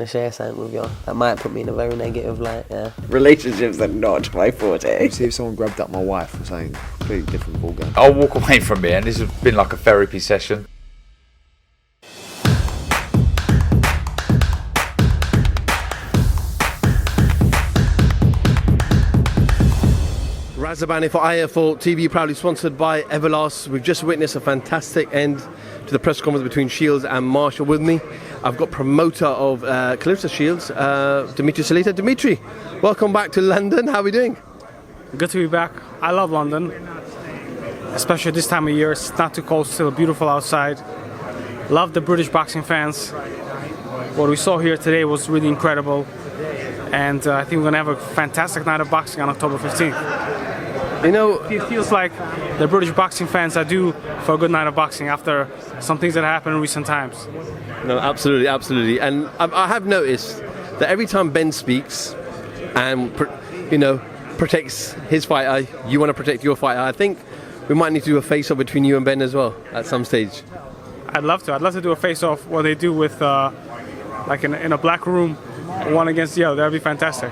to share something with you. That might put me in a very negative light, yeah. Relationships are not my forte. See if someone grabbed up my wife or something completely different ballgame. I'll walk away from here, and this has been like a therapy session. Razabani for IFL TV, proudly sponsored by Everlast. We've just witnessed a fantastic end to the press conference between Shields and Marshall. With me, I've got promoter of Clarissa Shields, DMITRI Salita. DMITRI, welcome back to London. How are we doing? Good to be back. I love London, especially this time of year. It's not too cold, still beautiful outside. Love the British boxing fans. What we saw here today was really incredible, and I think we're gonna have a fantastic night of boxing on October 15th. You know, it feels like the British boxing fans are due for a good night of boxing after some things that happened in recent times. No, absolutely, absolutely. And I have noticed that every time Ben speaks and, protects his fighter, you want to protect your fighter. I think we might need to do a face-off between you and Ben as well at some stage. I'd love to. I'd love to do a face-off, what they do with, like in a black room, one against the other. That'd be fantastic.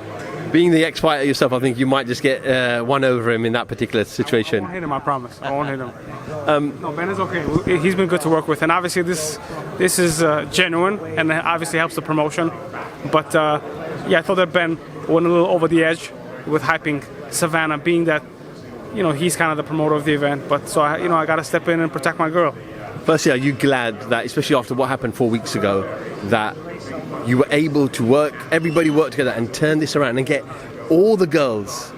Being the ex-fighter yourself, I think you might just get one over him in that particular situation. I won't hit him, I promise. I won't hit him. No, Ben is okay. He's been good to work with, and obviously this is genuine, and obviously helps the promotion. But yeah, I thought that Ben went a little over the edge with hyping Savannah, being that he's kind of the promoter of the event. But so I got to step in and protect my girl. Firstly, are you glad that, especially after what happened 4 weeks ago, that you were able to everybody work together and turn this around and get all the girls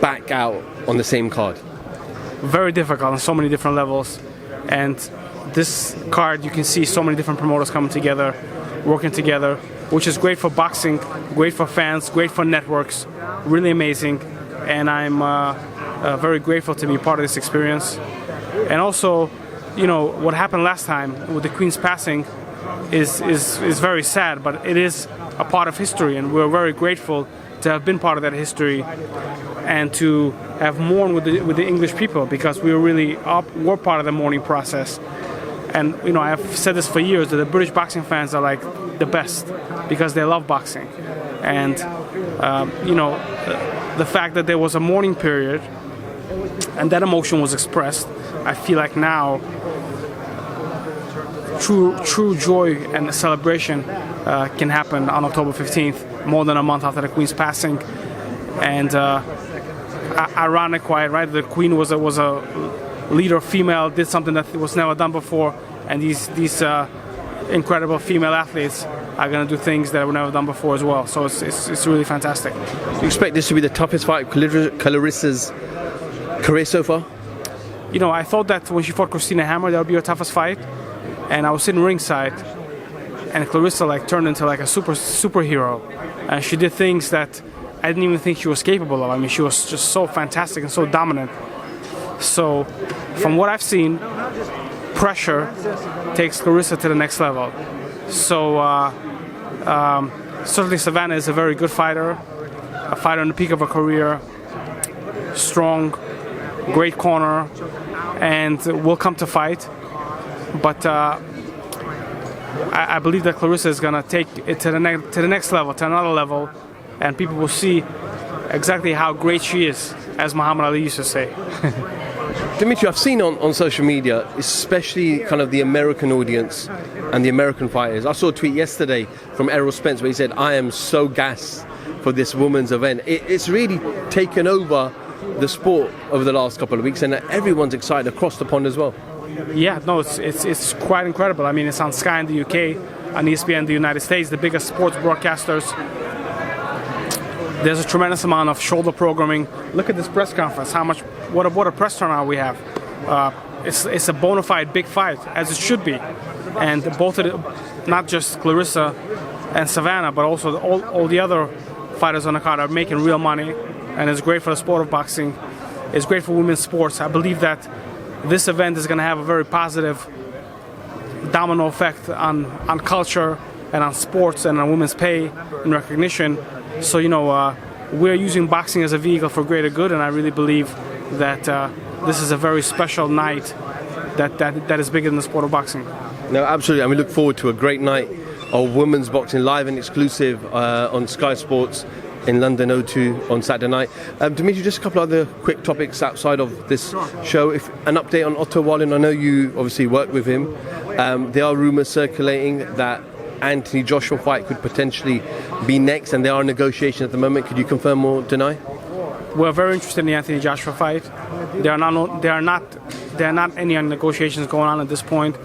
back out on the same card? Very difficult on so many different levels. And this card, you can see so many different promoters coming together, working together, which is great for boxing, great for fans, great for networks, really amazing. And I'm very grateful to be part of this experience. And also, what happened last time with the Queen's passing is very sad, but it is a part of history, and we're very grateful to have been part of that history and to have mourned with the English people, because we were part of the mourning process. And I've said this for years, that the British boxing fans are like the best because they love boxing. And the fact that there was a mourning period and that emotion was expressed, I feel like now true joy and celebration can happen on October 15th, more than a month after the Queen's passing. And ironic, right? The Queen was a leader female, did something that was never done before, and these incredible female athletes are going to do things that were never done before as well. So it's really fantastic. Do you expect this to be the toughest fight of Clarissa's career so far? I thought that when she fought Christina Hammer, that would be her toughest fight. And I was sitting ringside, and Clarissa turned into a superhero, and she did things that I didn't even think she was capable of. I mean, she was just so fantastic and so dominant. So, from what I've seen, pressure takes Clarissa to the next level. So, certainly Savannah is a very good fighter, a fighter in the peak of her career, strong, great corner, and will come to fight. But I believe that Clarissa is going to take it to the next level, to another level, and people will see exactly how great she is, as Muhammad Ali used to say. DMITRI, I've seen on social media, especially kind of the American audience and the American fighters. I saw a tweet yesterday from Errol Spence where he said, "I am so gassed for this women's event." It's really taken over the sport over the last couple of weeks, and everyone's excited across the pond as well. Yeah, no, it's quite incredible. I mean, it's on Sky in the UK, on ESPN in the United States, the biggest sports broadcasters. There's a tremendous amount of shoulder programming. Look at this press conference. What a press turnout we have. It's a bona fide big fight, as it should be. And not just Clarissa and Savannah, but also all the other fighters on the card are making real money, and it's great for the sport of boxing. It's great for women's sports. I believe that this event is going to have a very positive domino effect on culture and on sports and on women's pay and recognition. So, we're using boxing as a vehicle for greater good, and I really believe that this is a very special night that is bigger than the sport of boxing. No, absolutely, and we look forward to a great night of women's boxing live and exclusive on Sky Sports in London O2 on Saturday night. Dimitri, just a couple other quick topics outside of this show. If an update on OTTO WALLIN, I know you obviously work with him. There are rumours circulating that Anthony Joshua fight could potentially be next, and there are negotiations at the moment. Could you confirm or deny? We're very interested in the Anthony Joshua fight. There are not any negotiations going on at this point.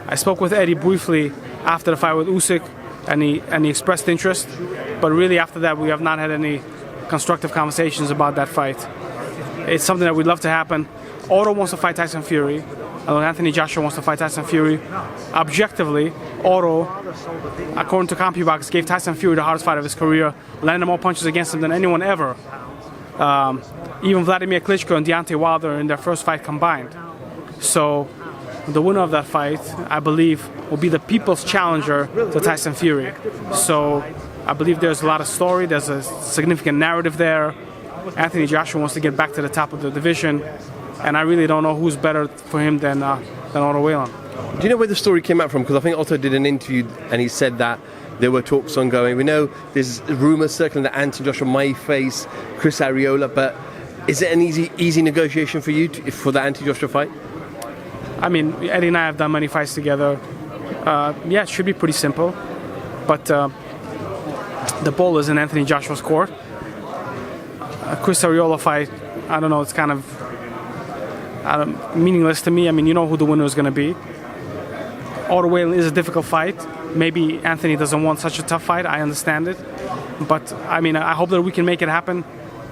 I spoke with Eddie briefly after the fight with Usyk, and he expressed interest. But really, after that, we have not had any constructive conversations about that fight. It's something that we'd love to happen. OTTO wants to fight Tyson Fury. Anthony Joshua wants to fight Tyson Fury. Objectively, OTTO, according to CompuBox, gave Tyson Fury the hardest fight of his career, landed more punches against him than anyone ever. Even Vladimir Klitschko and Deontay Wilder in their first fight combined. So the winner of that fight, I believe, will be the people's challenger to Tyson Fury. So I believe there's a lot of story, there's a significant narrative there. Anthony Joshua wants to get back to the top of the division, and I really don't know who's better for him than OTTO WALLIN. Do you know where the story came out from? Because I think OTTO did an interview and he said that there were talks ongoing. We know there's rumours circling that Anthony Joshua might face Chris Arreola, but is it an easy negotiation for you for the Anthony Joshua fight? I mean, Eddie and I have done many fights together. Yeah, it should be pretty simple, but the ball is in Anthony Joshua's court. Chris Arreola fight, I don't know, it's kind of meaningless to me. I mean, you know who the winner is going to be. OTTO WALLIN is a difficult fight. Maybe Anthony doesn't want such a tough fight, I understand it. But, I mean, I hope that we can make it happen.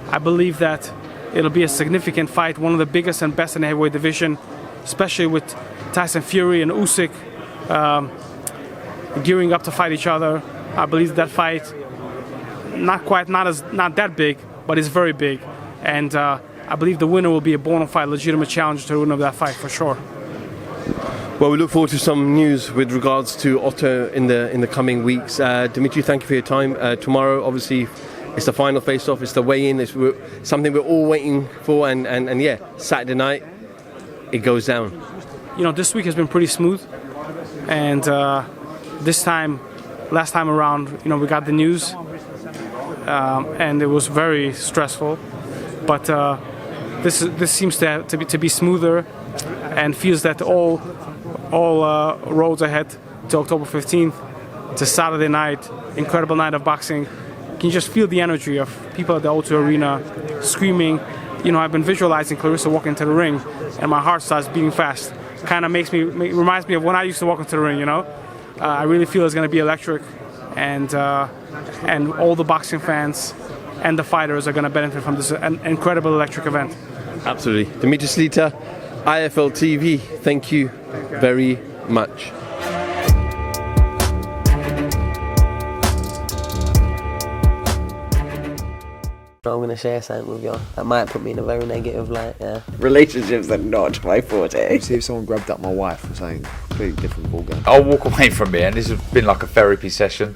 I believe that it'll be a significant fight, one of the biggest and best in the heavyweight division, especially with Tyson Fury and Usyk gearing up to fight each other. I believe that fight, not that big, but it's very big. And I believe the winner will be a bona fide, legitimate challenger to the winner of that fight, for sure. Well, we look forward to some news with regards to OTTO in the coming weeks. Dimitri, thank you for your time. Tomorrow, obviously, it's the final face-off. It's the weigh-in. It's something we're all waiting for. And yeah, Saturday night, it goes down. You know, this week has been pretty smooth. And last time around, you know, we got the news. And it was very stressful. But this seems to be smoother, and feels that all roads ahead to October 15th, to Saturday night, incredible night of boxing. You can just feel the energy of people at the O2 Arena screaming. You know, I've been visualizing Clarissa walking into the ring, and my heart starts beating fast. Kind of reminds me of when I used to walk into the ring. You know, I really feel it's going to be electric, and all the boxing fans and the fighters are going to benefit from this incredible electric event. Absolutely. DMITRI SALITA, IFL TV, thank you very much. I'm going to share something with you that might put me in a very negative light, yeah. Relationships are not my forte. See if someone grabbed up my wife or something, completely different ballgame. I'll walk away from it, and this has been like a therapy session.